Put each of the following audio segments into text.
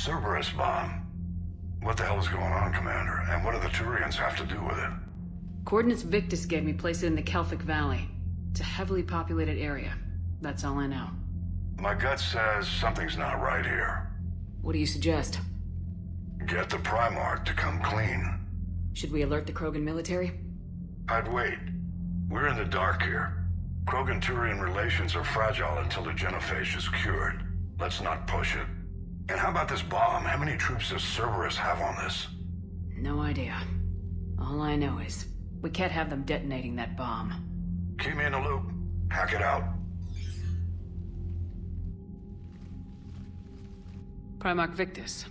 Cerberus bomb. What the hell is going on, Commander? And what do the Turians have to do with it? Coordinates Victus gave me place it in the Kelphic Valley. It's a heavily populated area. That's all I know. My gut says something's not right here. What do you suggest? Get the Primarch to come clean. Should we alert the Krogan military? I'd wait. We're in the dark here. Krogan-Turian relations are fragile until the genophage is cured. Let's not push it. And how about this bomb? How many troops does Cerberus have on this? No idea. All I know is, we can't have them detonating that bomb. Keep me in the loop. Hack it out. Primarch Victus.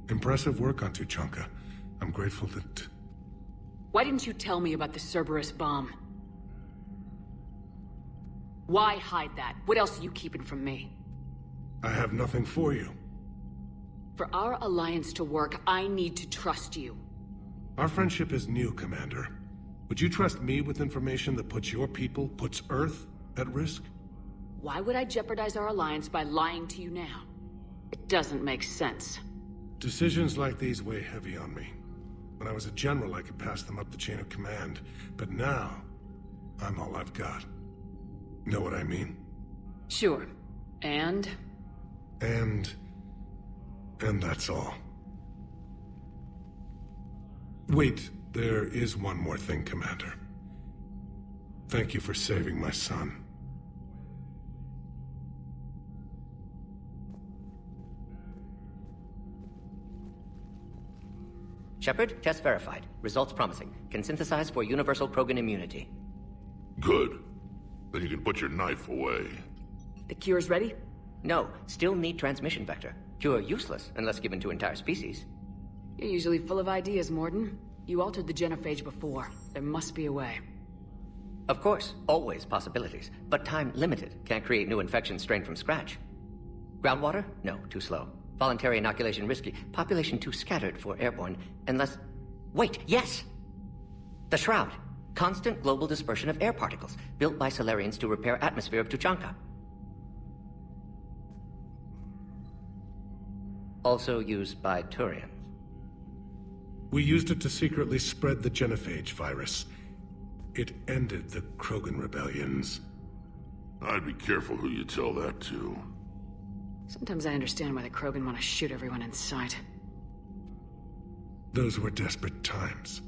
Impressive work on Tuchanka. I'm grateful that... Why didn't you tell me about the Cerberus bomb? Why hide that? What else are you keeping from me? I have nothing for you. For our alliance to work, I need to trust you. Our friendship is new, Commander. Would you trust me with information that puts your people, puts Earth, at risk? Why would I jeopardize our alliance by lying to you now? It doesn't make sense. Decisions like these weigh heavy on me. When I was a general, I could pass them up the chain of command. But now, I'm all I've got. Know what I mean? Sure. And that's all. Wait, there is one more thing, Commander. Thank you for saving my son. Shepard, test verified. Results promising. Can synthesize for universal Krogan immunity. Good. Then you can put your knife away. the cure's ready? No, still need transmission vector. Cure useless unless given to entire species. You're usually full of ideas, Morden. You altered the genophage before. There must be a way. Of course, always possibilities, but time limited. Can't create new infection strain from scratch. Groundwater? No, too slow. Voluntary inoculation risky. Population too scattered for airborne, unless... Wait, yes! The Shroud. Constant global dispersion of air particles, built by Solarians to repair atmosphere of Tuchanka. Also used by Turians. We used it to secretly spread the genophage virus. It ended the Krogan rebellions. I'd be careful who you tell that to. Sometimes I understand why the Krogan want to shoot everyone in sight. Those were desperate times.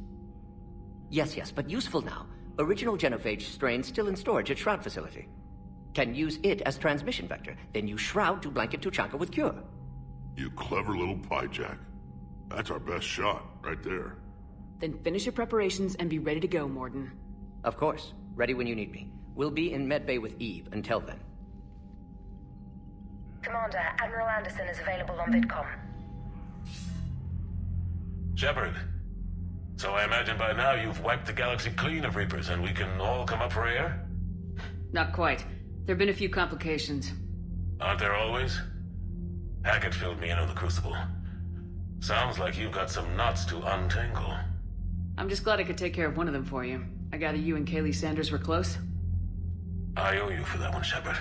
Yes, but useful now. Original genophage strain still in storage at Shroud facility. Can use it as transmission vector, then use Shroud to blanket Tuchanka with cure. You clever little pyjack. That's our best shot, right there. Then finish your preparations and be ready to go, Morden. Of course. Ready when you need me. We'll be in medbay with Eve until then. Commander, Admiral Anderson is available on VidCom. Shepard. So I imagine by now you've wiped the galaxy clean of Reapers and we can all come up for air? Not quite. There've been a few complications. Aren't there always? Hackett filled me in on the Crucible. Sounds like you've got some knots to untangle. I'm just glad I could take care of one of them for you. I gather you and Kaylee Sanders were close? I owe you for that one, Shepard.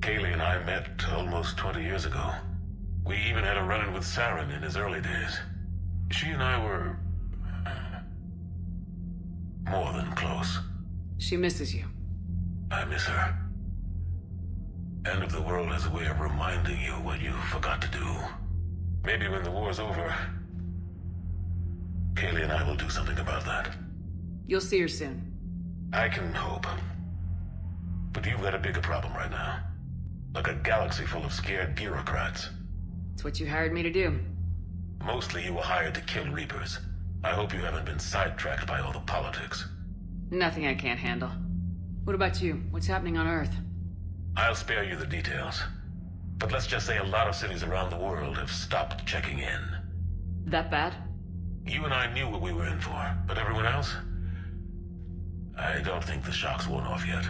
Kaylee and I met almost 20 years ago. We even had a run-in with Saren in his early days. She and I were... more than close. She misses you. I miss her. End of the world has a way of reminding you what you forgot to do. Maybe when the war's over, Kaylee and I will do something about that. You'll see her soon. I can hope. But you've got a bigger problem right now. Like a galaxy full of scared bureaucrats. It's what you hired me to do. Mostly you were hired to kill Reapers. I hope you haven't been sidetracked by all the politics. Nothing I can't handle. What about you? What's happening on Earth? I'll spare you the details. But let's just say a lot of cities around the world have stopped checking in. That bad? You and I knew what we were in for, but everyone else? I don't think the shock's worn off yet.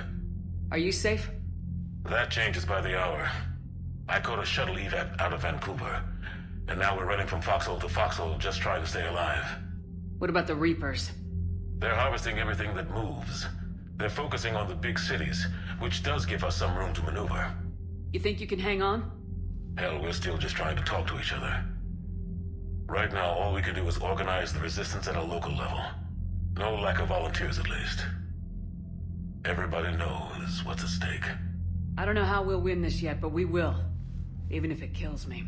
Are you safe? That changes by the hour. I caught a shuttle evac out of Vancouver, and now we're running from foxhole to foxhole just trying to stay alive. What about the Reapers? They're harvesting everything that moves. They're focusing on the big cities, which does give us some room to maneuver. You think you can hang on? Hell, we're still just trying to talk to each other. Right now, all we can do is organize the resistance at a local level. No lack of volunteers, at least. Everybody knows what's at stake. I don't know how we'll win this yet, but we will. Even if it kills me.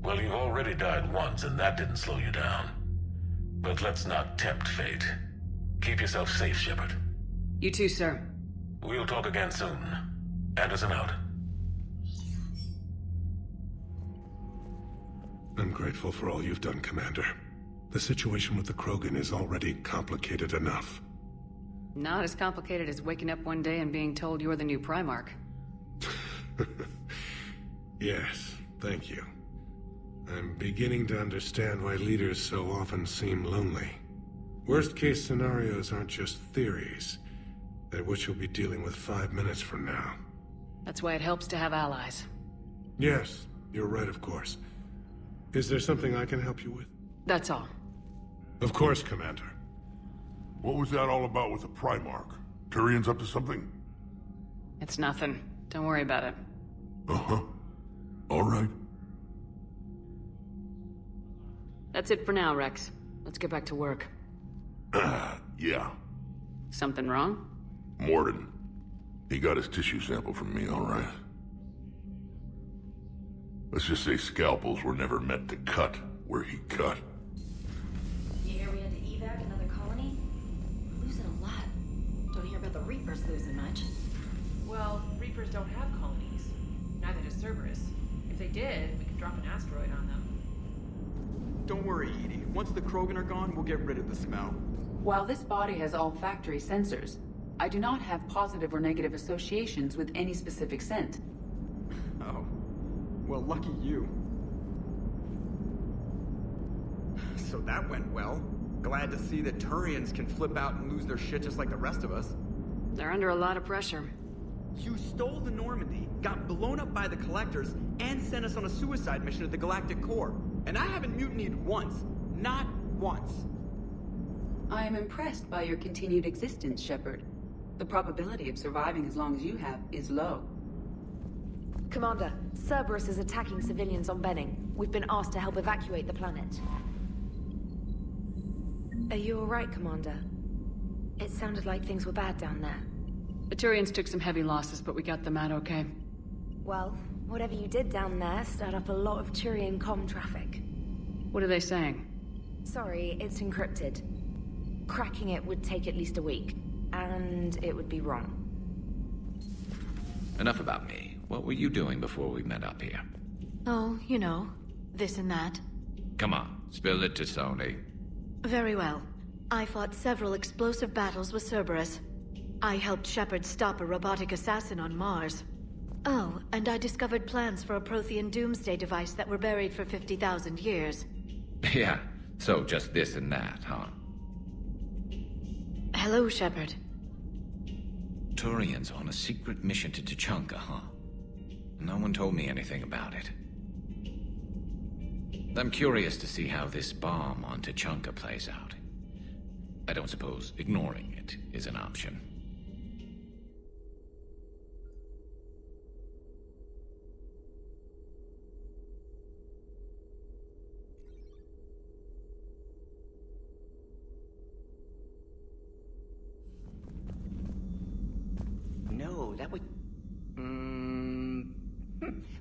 Well, you've already died once, and that didn't slow you down. But let's not tempt fate. Keep yourself safe, Shepard. You too, sir. We'll talk again soon. Anderson out. I'm grateful for all you've done, Commander. The situation with the Krogan is already complicated enough. Not as complicated as waking up one day and being told you're the new Primarch. Yes, thank you. I'm beginning to understand why leaders so often seem lonely. Worst-case scenarios aren't just theories. They're what you'll be dealing with 5 minutes from now. That's why it helps to have allies. Yes, you're right, of course. Is there something I can help you with? That's all. Of course, Commander. What was that all about with the Primarch? Turian's up to something? It's nothing. Don't worry about it. Uh-huh. All right. That's it for now, Rex. Let's get back to work. Yeah. Something wrong? Morden. He got his tissue sample from me, all right. Let's just say scalpels were never meant to cut where he cut. You hear we had to evac another colony? We're losing a lot. Don't hear about the Reapers losing much. Well, Reapers don't have colonies. Neither does Cerberus. If they did, we could drop an asteroid on them. Don't worry, Edie. Once the Krogan are gone, we'll get rid of the smell. While this body has olfactory sensors, I do not have positive or negative associations with any specific scent. Oh. Well, lucky you. So that went well. Glad to see that Turians can flip out and lose their shit just like the rest of us. They're under a lot of pressure. You stole the Normandy, got blown up by the Collectors, and sent us on a suicide mission at the Galactic Core. And I haven't mutinied once. Not once. I am impressed by your continued existence, Shepard. The probability of surviving as long as you have is low. Commander, Cerberus is attacking civilians on Benning. We've been asked to help evacuate the planet. Are you alright, Commander? It sounded like things were bad down there. The Turians took some heavy losses, but we got them out okay. Well, whatever you did down there stirred up a lot of Turian comm traffic. What are they saying? Sorry, it's encrypted. Cracking it would take at least a week, and it would be wrong. Enough about me. What were you doing before we met up here? Oh, you know, this and that. Come on, spill it to Sony. Very well. I fought several explosive battles with Cerberus. I helped Shepard stop a robotic assassin on Mars. Oh, and I discovered plans for a Prothean doomsday device that were buried for 50,000 years. Yeah, so just this and that, huh? Hello, Shepard. Turians on a secret mission to Tuchanka, huh? No one told me anything about it. I'm curious to see how this bomb on Tuchanka plays out. I don't suppose ignoring it is an option. No, that would...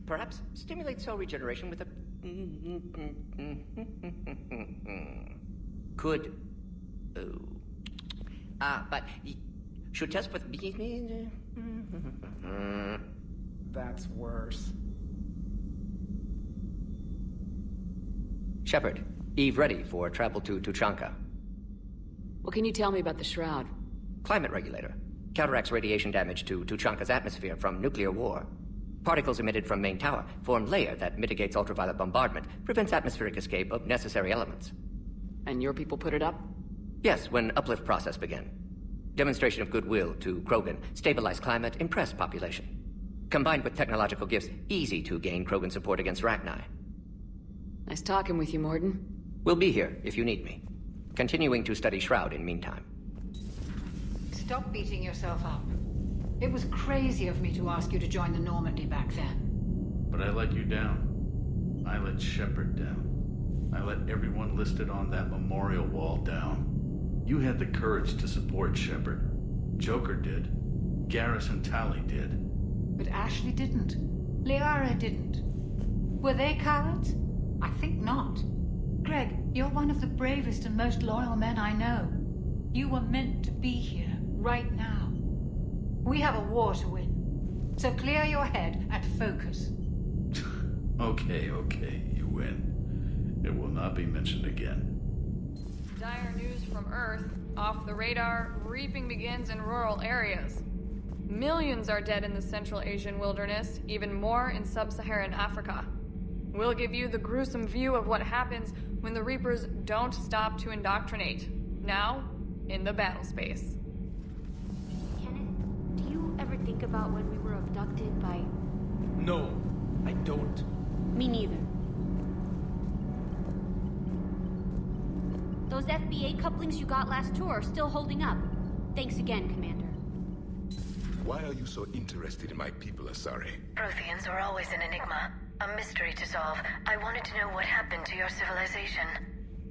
Perhaps stimulate cell regeneration with a... Could... but... Should test with... That's worse. Shepard, Eve ready for travel to Tuchanka. What can you tell me about the Shroud? Climate regulator. Counteracts radiation damage to Tuchanka's atmosphere from nuclear war. Particles emitted from main tower form layer that mitigates ultraviolet bombardment, prevents atmospheric escape of necessary elements. And your people put it up? Yes, when uplift process began. Demonstration of goodwill to Krogan, stabilize climate, impress population. Combined with technological gifts, easy to gain Krogan support against Rachni. Nice talking with you, Morden. We'll be here if you need me. Continuing to study Shroud in meantime. Stop beating yourself up. It was crazy of me to ask you to join the Normandy back then. But I let you down. I let Shepard down. I let everyone listed on that memorial wall down. You had the courage to support Shepard. Joker did. Garrus and Tali did. But Ashley didn't. Liara didn't. Were they cowards? I think not. Greg, you're one of the bravest and most loyal men I know. You were meant to be here, right now. We have a war to win. So clear your head and focus. Okay, you win. It will not be mentioned again. Dire news from Earth. Off the radar, reaping begins in rural areas. Millions are dead in the Central Asian wilderness, even more in sub-Saharan Africa. We'll give you the gruesome view of what happens when the Reapers don't stop to indoctrinate. Now, in the battle space. Kenneth, do you ever think about when we were abducted by... No, I don't. Me neither. Those FBA couplings you got last tour are still holding up. Thanks again, Commander. Why are you so interested in my people, Asari? Protheans are always an enigma. A mystery to solve. I wanted to know what happened to your civilization.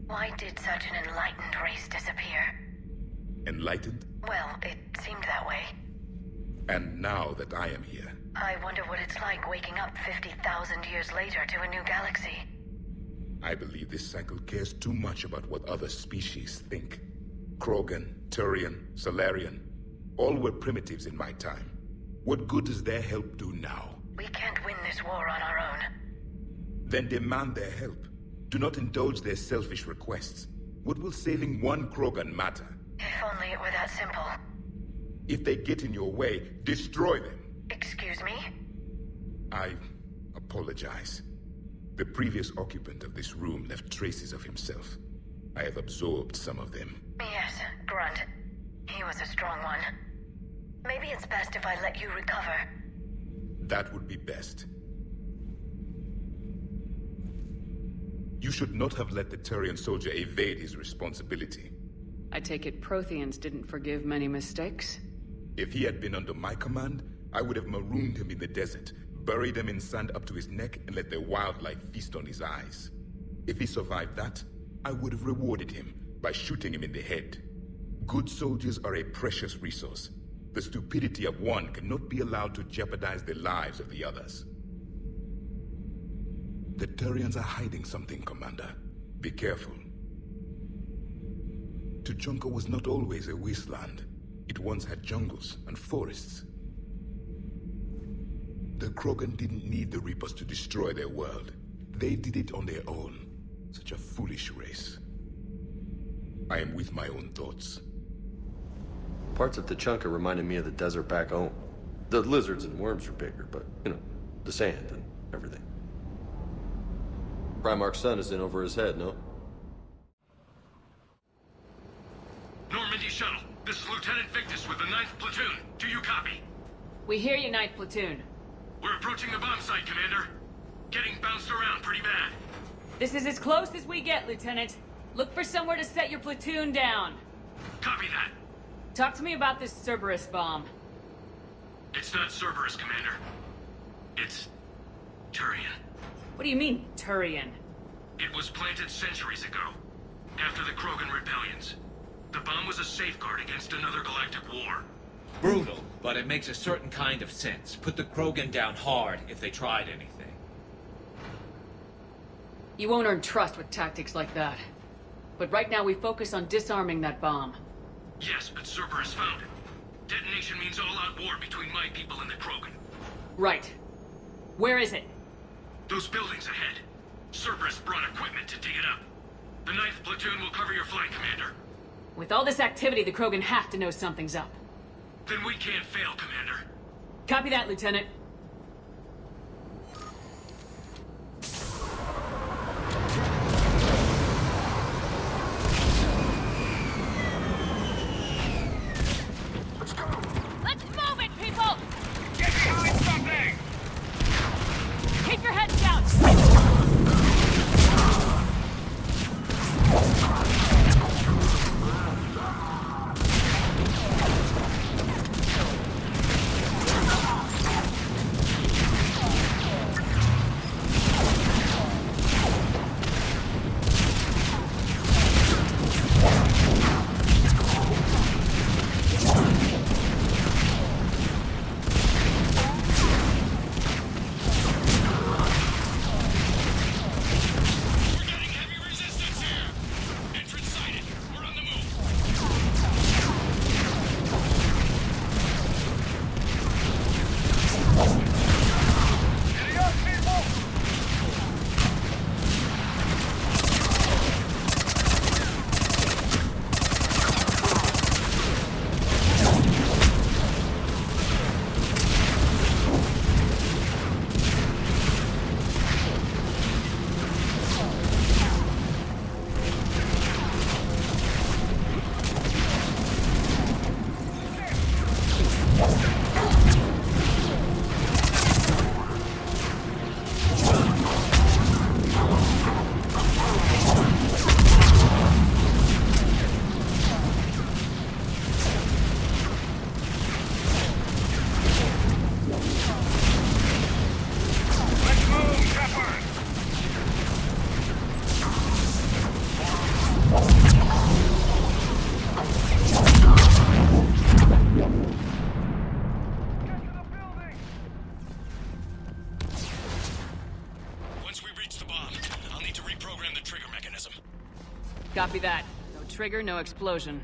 Why did such an enlightened race disappear? Enlightened? Well, it seemed that way. And now that I am here... I wonder what it's like waking up 50,000 years later to a new galaxy. I believe this cycle cares too much about what other species think. Krogan, Turian, Solarian, all were primitives in my time. What good does their help do now? We can't win this war on our own. Then demand their help. Do not indulge their selfish requests. What will saving one Krogan matter? If only it were that simple. If they get in your way, destroy them. Excuse me? I apologize. The previous occupant of this room left traces of himself. I have absorbed some of them. Yes, Grunt. He was a strong one. Maybe it's best if I let you recover. That would be best. You should not have let the Turian soldier evade his responsibility. I take it Protheans didn't forgive many mistakes? If he had been under my command, I would have marooned him in the desert, buried him in sand up to his neck, and let the wildlife feast on his eyes. If he survived that, I would have rewarded him by shooting him in the head. Good soldiers are a precious resource. The stupidity of one cannot be allowed to jeopardize the lives of the others. The Turians are hiding something, Commander. Be careful. Tuchanka was not always a wasteland. It once had jungles and forests. The Krogan didn't need the Reapers to destroy their world. They did it on their own. Such a foolish race. I am with my own thoughts. Parts of Tuchanka reminded me of the desert back home. The lizards and worms are bigger, but, you know, the sand and everything. Primarch's son is in over his head, no? Normandy shuttle. This is Lieutenant Victus with the 9th Platoon. Do you copy? We hear you, 9th Platoon. We're approaching the bomb site, Commander. Getting bounced around pretty bad. This is as close as we get, Lieutenant. Look for somewhere to set your platoon down. Copy that. Talk to me about this Cerberus bomb. It's not Cerberus, Commander. It's... Turian. What do you mean, Turian? It was planted centuries ago, after the Krogan rebellions. The bomb was a safeguard against another galactic war. Brutal, but it makes a certain kind of sense. Put the Krogan down hard if they tried anything. You won't earn trust with tactics like that. But right now we focus on disarming that bomb. Yes, but Cerberus found it. Detonation means all-out war between my people and the Krogan. Right. Where is it? Those buildings ahead. Cerberus brought equipment to dig it up. The 9th Platoon will cover your flank, Commander. With all this activity, the Krogan have to know something's up. Then we can't fail, Commander. Copy that, Lieutenant. Let's move it, people! Get behind something! Keep your heads down! Copy that. No trigger, no explosion.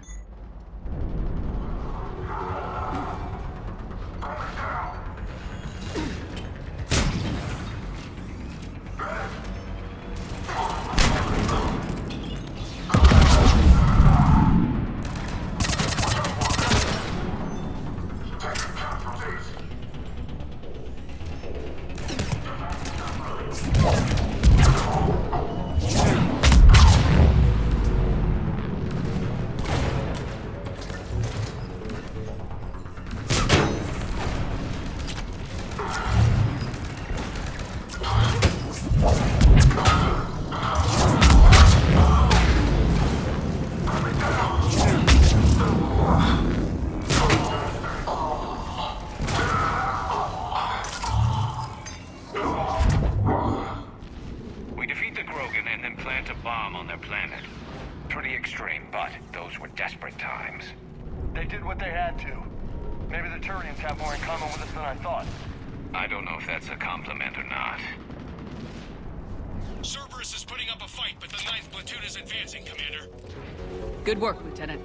Good work, Lieutenant.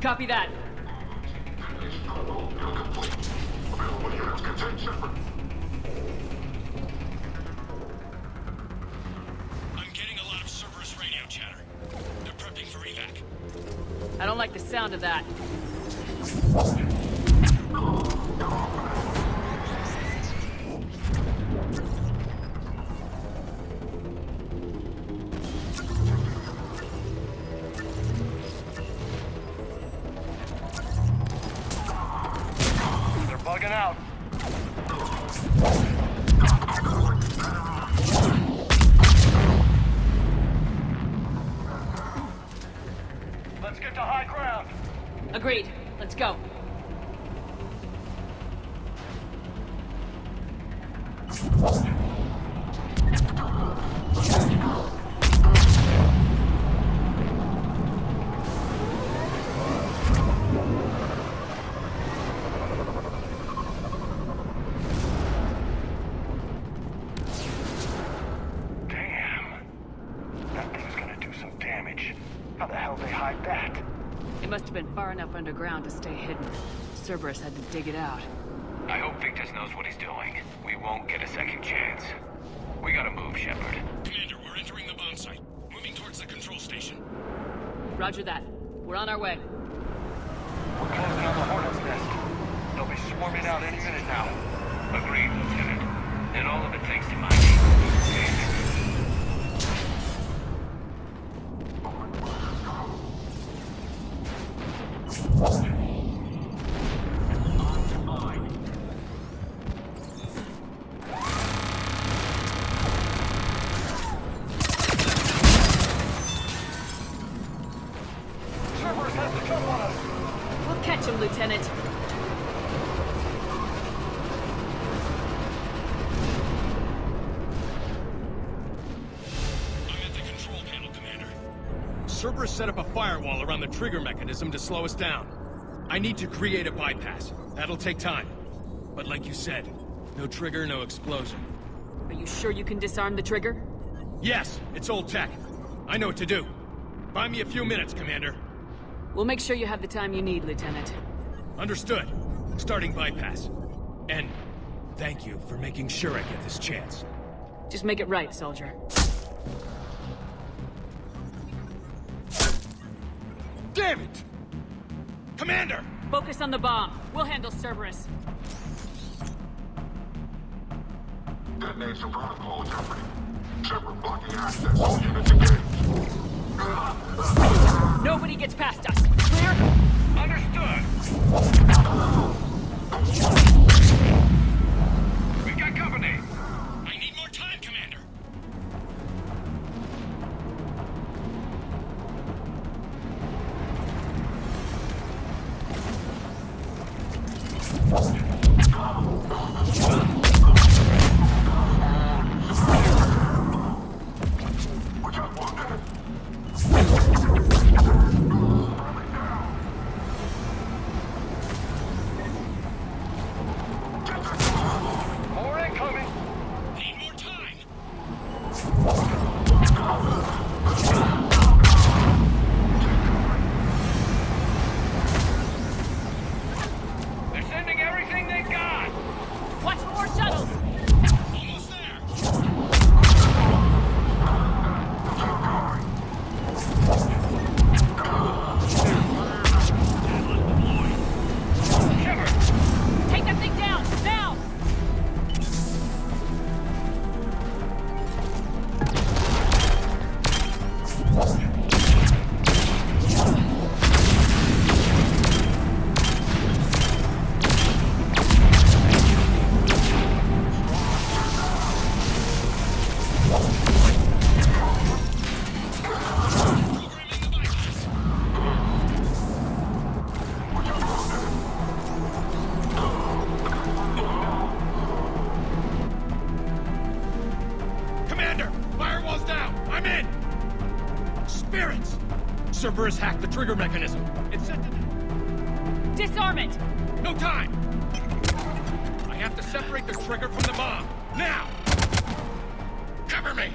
Copy that. I'm getting a lot of Cerberus radio chatter. They're prepping for evac. I don't like the sound of that. Bugging out. Let's get to high ground. Agreed. Let's go. Far enough underground to stay hidden. Cerberus had to dig it out. I hope Victus knows what he's doing. We won't get a second chance. We gotta move, Shepard. Commander, we're entering the bomb site. Moving towards the control station. Roger that. We're on our way. We're closing on the Hornet's nest. They'll be swarming out any minute now. Agreed, Lieutenant. And all of it thanks to my team. Lieutenant. I'm at the control panel, Commander. Cerberus set up a firewall around the trigger mechanism to slow us down. I need to create a bypass. That'll take time. But like you said, no trigger, no explosion. Are you sure you can disarm the trigger? Yes, it's old tech. I know what to do. Buy me a few minutes, Commander. We'll make sure you have the time you need, Lieutenant. Understood. Starting bypass. And thank you for making sure I get this chance. Just make it right, soldier. Damn it! Commander! Focus on the bomb. We'll handle Cerberus. Detonation protocol jeopardy. Shepard blocking access. All units engaged. Nobody gets past us. Clear? Understood. We got company. I need more time, Commander. Commander! Firewall's down! I'm in! Spirits! Cerberus hacked the trigger mechanism. It sent it... Disarm it! No time! I have to separate the trigger from the bomb. Now! Cover me!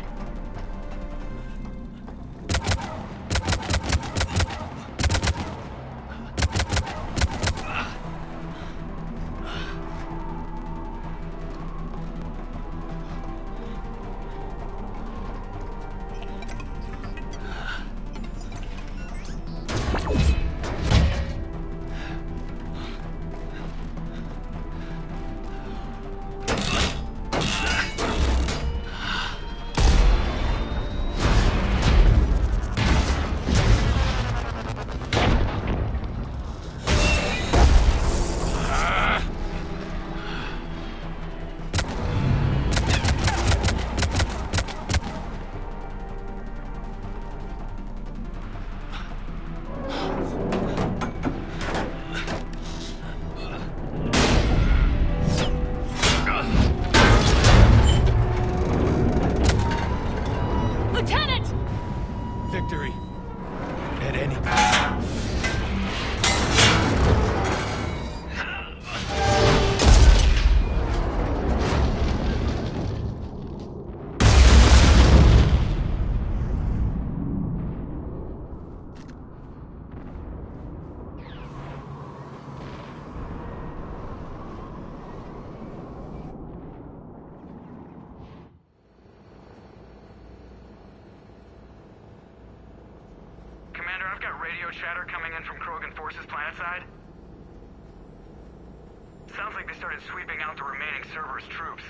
Victory. At any cost. I've got radio chatter coming in from Krogan forces planetside. Sounds like they started sweeping out the remaining Cerberus troops.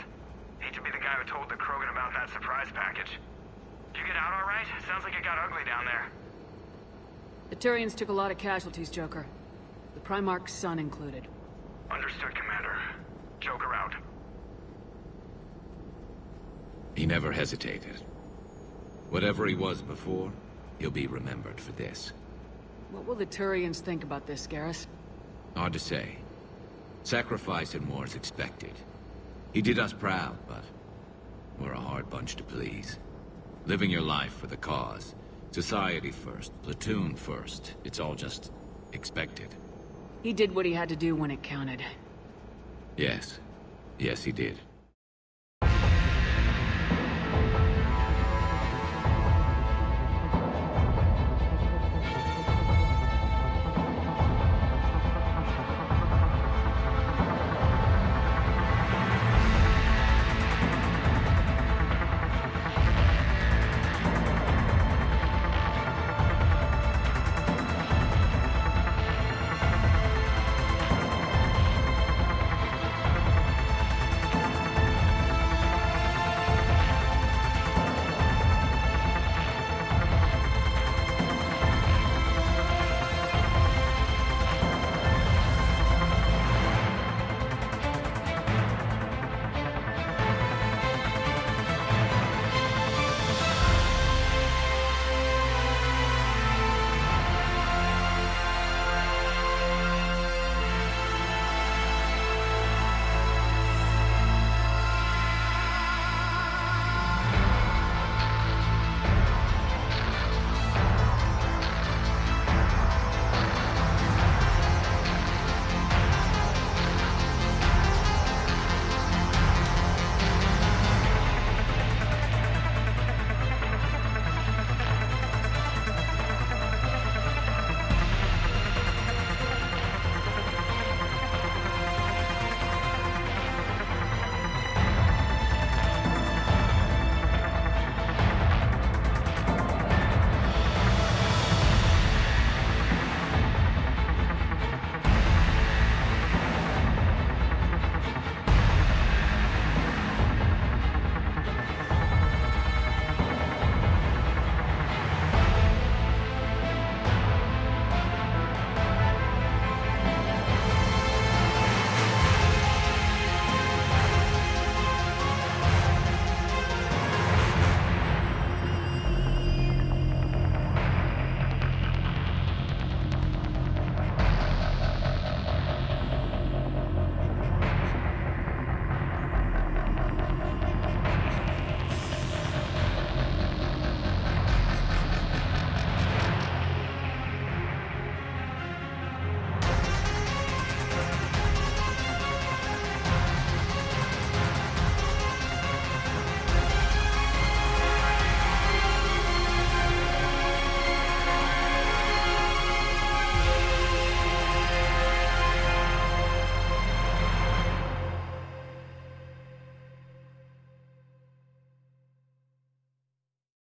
Hate to be the guy who told the Krogan about that surprise package. Did you get out all right? Sounds like it got ugly down there. The Turians took a lot of casualties, Joker. The Primarch's son included. Understood, Commander. Joker out. He never hesitated. Whatever he was before, he'll be remembered for this. What will the Turians think about this, Garrus? Hard to say. Sacrifice and war's expected. He did us proud, but we're a hard bunch to please. Living your life for the cause. Society first, platoon first. It's all just expected. He did what he had to do when it counted. Yes. Yes, he did.